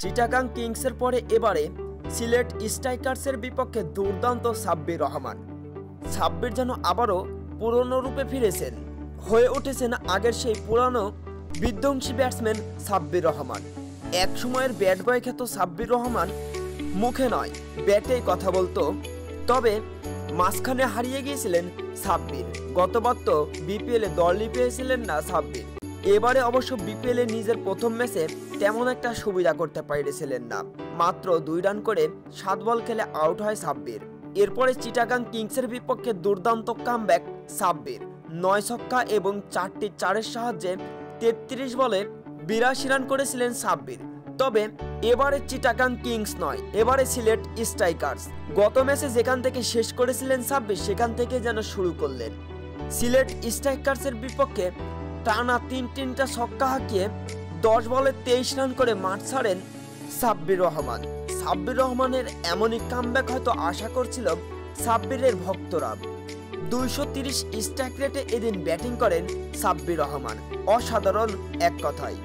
চিটাগাং কিংসের পরে এবারে সিলেট স্ট্রাইকার্সের বিপক্ষে দুর্দান্ত সাব্বির রহমান। সাব্বির যেন আবারও পুরনো রূপে ফিরেছেন, হয়ে উঠেছেন আগের সেই পুরানো বিধ্বংসী ব্যাটসম্যান সাব্বির রহমান। এক সময়ের ব্যাট বয় খ্যাত সাব্বির রহমান মুখে নয় ব্যাটেই কথা বলতো, তবে মাঝখানে হারিয়ে গিয়েছিলেন সাব্বির। গতবার তো বিপিএলে দলই পেয়েছিলেন না সাব্বির। এবারে অবশ্য বিপিএলে নিজের প্রথম ম্যাচে তেমন একটা সুবিধা করতে পারেছিলেন না, মাত্র 2 রান করে 7 বল খেলে আউট হয় সাব্বির। এরপরে চিটাগাং কিংসের বিপক্ষে দুর্দান্ত কামব্যাক সাব্বির, 9 ছক্কা এবং 4টি চারের সাহায্যে 33 বলে 82 রান করেছিলেন সাব্বির। তবে এবারে চিটাগাং কিংস নয়, এবারে সিলেট স্ট্রাইকার্স। গত ম্যাচে যেখান থেকে শেষ করেছিলেন সাব্বির, সেখান থেকে যেন শুরু করলেন। সিলেট স্ট্রাইকার্সের বিপক্ষে টানা 3টা ছক্কা হাঁকিয়ে 10 বলে 23 রান করে মাঠ ছাড়েন সাব্বির রহমান। সাব্বির রহমানের এমনই কামব্যাক হয়তো আশা করছিল সাব্বিরের ভক্তরা। 230 স্ট্রাইক রেটে এদিন ব্যাটিং করেন সাব্বির রহমান, অসাধারণ এক কথায়।